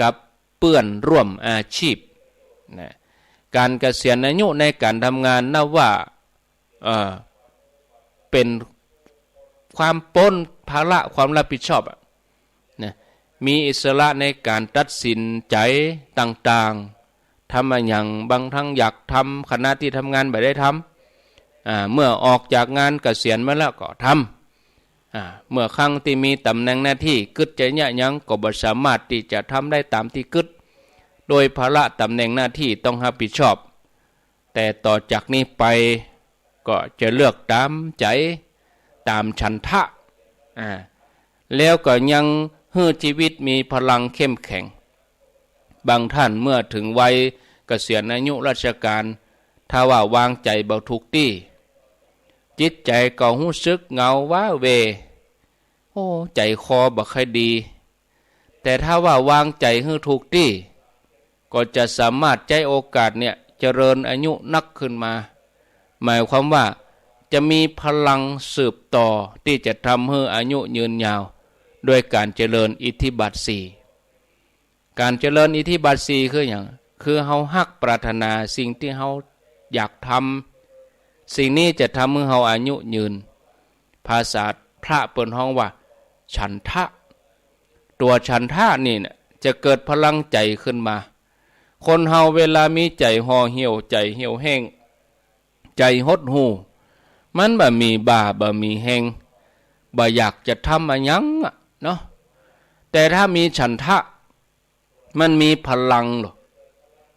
S1: กับเพื่อนร่วมอาชีพนะการเกษียณอายุในการทำงานนับว่าเป็นความพ้นภาระความรับผิดชอบนะมีอิสระในการตัดสินใจต่างๆทำอะไรอย่างบางทั้งอยากทำขณะที่ทำงานไม่ได้ทำเมื่อออกจากงานเกษียณมาแล้วก็ทำเมื่อครั้งที่มีตำแหน่งหน้าที่กึดใจเนี่ยยังก็บ่สามารถที่จะทำได้ตามที่กึดโดยภาระตำแหน่งหน้าที่ต้องรับผิดชอบแต่ต่อจากนี้ไปก็จะเลือกตามใจตามฉันทะแล้วก็ยังให้ชีวิตมีพลังเข้มแข็งบางท่านเมื่อถึงวัยเกษียณอายุราชการถ้าว่าวางใจบ่ถูกที่จิตใจก็รู้สึกเหงาว้าเวใจคอบ่ค่อยดีแต่ถ้าว่าวางใจให้ถูกที่ก็จะสามารถใช้โอกาสเนี่ยเจริญอายุนักขึ้นมาหมายความว่าจะมีพลังสืบต่อที่จะทำให้อายุยืนยาวด้วยการเจริญอิทธิบาท4การเจริญอิทธิบาท4คืออย่างคือเฮาฮักปรารถนาสิ่งที่เฮาอยากทำสิ่งนี้จะทำให้เฮาอายุยืนภาษา พระเปิ้นฮ้องว่าฉันทะตัวฉันทะนี่เนี่ยจะเกิดพลังใจขึ้นมาคนเฮาเวลามีใจห่อเหี่ยวใจเหี่ยวแห้งใจหดหู่มันบ่มีบ่าบ่มีแห้งบ่อยากจะทำอะไรยังเนาะแต่ถ้ามีฉันทะมันมีพลังหรอ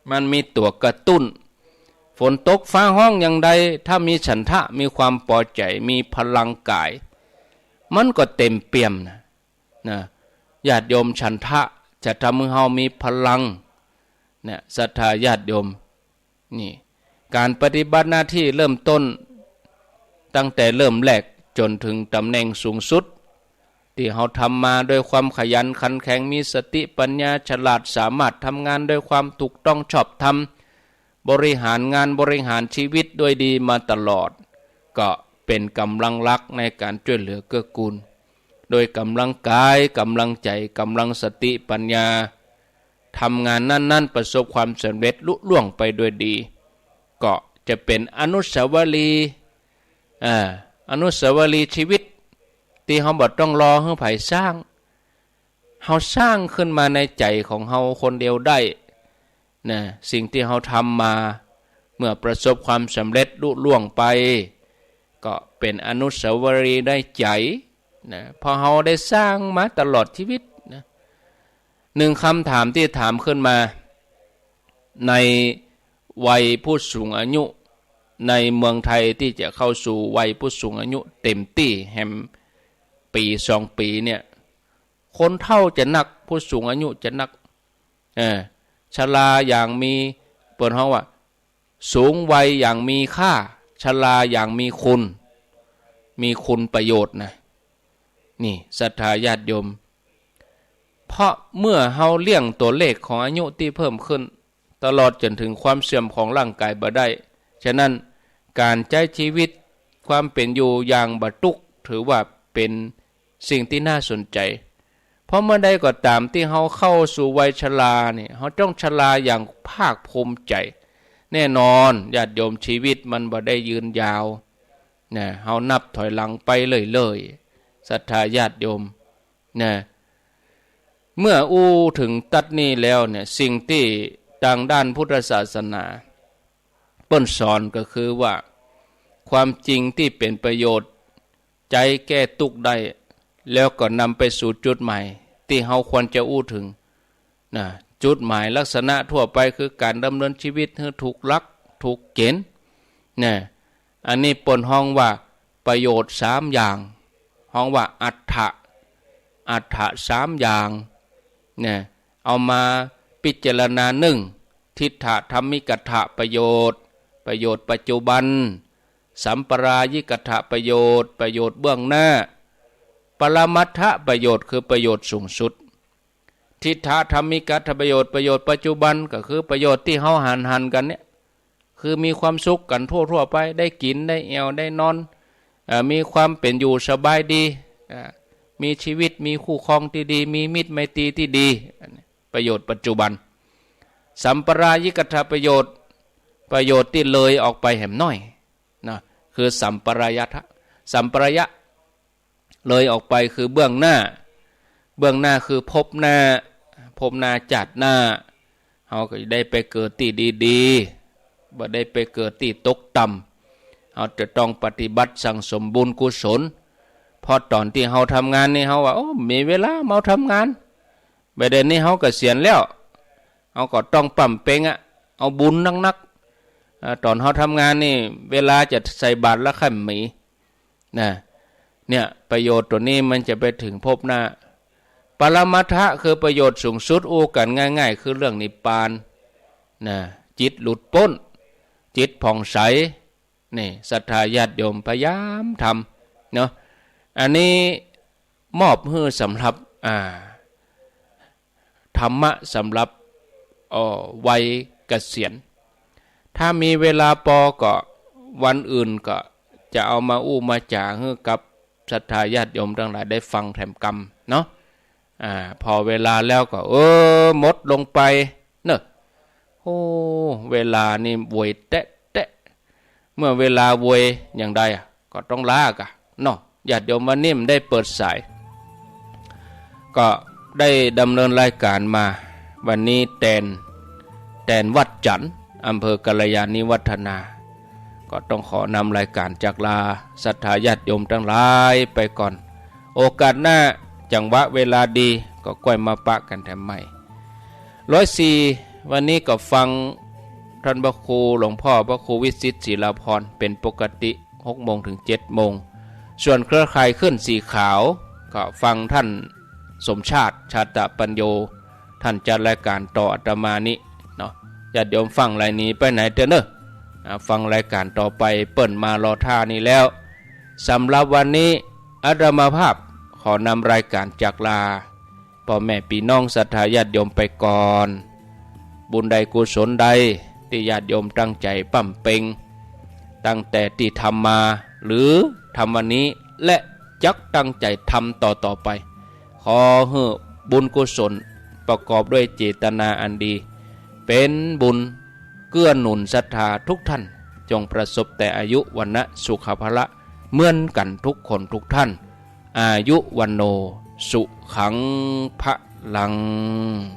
S1: มันมีตัวกระตุ้นฝนตกฟ้าห้องอย่างใดถ้ามีฉันทะมีความพอใจมีพลังกายมันก็เต็มเปี่ยมนะญาติโยมฉันทะจะทำให้เฮามีพลังเนี่ยศรัทธาญาติโยมนี่การปฏิบัติหน้าที่เริ่มต้นตั้งแต่เริ่มแรกจนถึงตำแหน่งสูงสุดที่เฮาทำมาด้วยความขยันขันแข็งมีสติปัญญาฉลาดสามารถทำงานด้วยความถูกต้องชอบธรรมบริหารงานบริหารชีวิตด้วยดีมาตลอดก็เป็นกำลังหลักในการช่วยเหลือเกื้อกูลโดยกำลังกายกำลังใจกำลังสติปัญญาทำงานนั้นๆประสบความสำเร็จลุล่วงไปด้วยดีก็จะเป็นอนุสาวรีย์อนุสาวรีย์ชีวิตที่เฮาบ่ต้องรอให้ไผสร้างเฮาสร้างขึ้นมาในใจของเฮาคนเดียวได้นะสิ่งที่เฮาทำมาเมื่อประสบความสำเร็จลุล่วงไปก็เป็นอนุสาวรีย์ได้ใจนะพอเฮาได้สร้างมาตลอดชีวิตนะหนึ่งคำถามที่ถามขึ้นมาในวัยผู้สูงอายุในเมืองไทยที่จะเข้าสู่วัยผู้สูงอายุเต็มที่แฮมปี2 ปีเนี่ยคนเฒ่าจะนักผู้สูงอายุจะนักชราอย่างมีเปิดห้องว่าสูงวัยอย่างมีค่าชราอย่างมีคุณประโยชน์นะนี่ศรัทธาญาติโยมเพราะเมื่อเฮาเลี่ยงตัวเลขของอายุที่เพิ่มขึ้นตลอดจนถึงความเสื่อมของร่างกายบ่ได้ฉะนั้นการใช้ชีวิตความเป็นอยู่อย่างบรรทุกถือว่าเป็นสิ่งที่น่าสนใจเพราะเมื่อใดก็ตามที่เฮาเข้าสู่วัยชราเนี่ยเฮาต้องชราอย่างภาคภูมิใจแน่นอนญาติโยมชีวิตมันบ่ได้ยืนยาวนะเฮานับถอยหลังไปเลยศรัทธาญาติโยมนะเมื่อถึงตัดนี้แล้วเนี่ยสิ่งที่ทางด้านพุทธศาสนาเปิ้นสอนก็คือว่าความจริงที่เป็นประโยชน์ใจแก้ทุกข์ได้แล้วก็นำไปสู่จุดหมายที่เฮาควรจะถึงนะจุดหมายลักษณะทั่วไปคือการดำเนินชีวิตให้ถูกหลักถูกเกณฑ์นะอันนี้เปิ้นฮ้องว่าประโยชน์3อย่างฮ้องว่าอัฏฐะ3อย่างเนี่ยเอามาพิจารณาทิฏฐธรรมิกัตถะประโยชน์ปัจจุบันสัมปรายิกัตถะประโยชน์เบื้องหน้าปรมัตถะประโยชน์คือประโยชน์สูงสุดทิฏฐธรรมิกัตถะประโยชน์ปัจจุบันก็คือประโยชน์ที่เฮาหันกันเนี่ยคือมีความสุขกันทั่วไปได้กินได้แอวได้นอนมีความเป็นอยู่สบายดีมีชีวิตมีคู่ครองที่ดีมีมิตรไมตรีที่ดีประโยชน์ปัจจุบันสัมปรายิกัตถะประโยชน์ที่เลยออกไปแหมน้อยนะคือสัมปรายะเลยออกไปคือเบื้องหน้าคือพบหน้าจัดหน้าเฮาก็ได้ไปเกิดที่ดีๆบ่ได้ไปเกิดที่ตกต่ำเฮาจะต้องปฏิบัติสั่งสมบุญกุศลพอตอนที่เฮาทำงานนี่เฮาว่าโอ้มีเวลามาทำงานบัดนี้เฮาเกษียณแล้วเฮาก็ต้องปั่มเป่งเอาบุญนักตอนเฮาทำงานนี่เวลาจะใส่บาตรละค่ำมีนะเนี่ยประโยชน์ตัวนี้มันจะไปถึงพบหน้าปรมัตถะคือประโยชน์สูงสุดกันง่ายๆคือเรื่องนิพพานนะจิตหลุดพ้นจิตผ่องใสนี่ศรัทธาญาติโยมพยายามทำเนาะอันนี้มอบให้สำหรับธรรมะสำหรับวัยเกษียณถ้ามีเวลาก็วันอื่นก็จะเอามามาจ่าให้กับศรัทธาญาติโยมทั้งหลายได้ฟังแถมกรรมเนาะพอเวลาแล้วก็หมดลงไปเนอะเวลานี่บวยเตะเมื่อเวลาบวยอย่างใดก็ต้องลากเนาะ ญาติโยมวันนี้มันได้เปิดสายก็ได้ดำเนินรายการมาวันนี้แตนวัดจันทร์อำเภอกัลยาณิวัฒนาก็ต้องขอนำรายการจากลาศรัทธาญาติโยมทั้งหลายไปก่อนโอกาสหน้าจังหวะเวลาดีก็ก้อยมาปะกันแถมใหม่104วันนี้ก็ฟังท่านพระครูหลวงพ่อพระครูวิสิตศิลาภรณ์เป็นปกติ6 โมงถึง 7 โมงส่วนเครือข่ายขึ้นสีขาวก็ฟังท่านสมชาติชาตปัญโยท่านจัดรายการต่ออาตมานี้เนาะญาติโยมฟังรายนี้ไปไหนเถอะเนอะฟังรายการต่อไปเปิ่นมารอท่านี้แล้วสำหรับวันนี้อาตมาภาพขอนำรายการจากลาพ่อแม่พี่น้องศรัทธาญาติโยมไปก่อนบุญใดกุศลใดที่ญาติโยมตั้งใจปั้มเป่งตั้งแต่ที่ทำมาหรือทำวันนี้และจักตั้งใจทำต่อไปขอให้บุญกุศลประกอบด้วยเจตนาอันดีเป็นบุญเกื้อหนุนศรัทธาทุกท่านจงประสบแต่อายุวันนะสุขภละเหมือนกันทุกคนทุกท่านอายุวันโนสุขังพลัง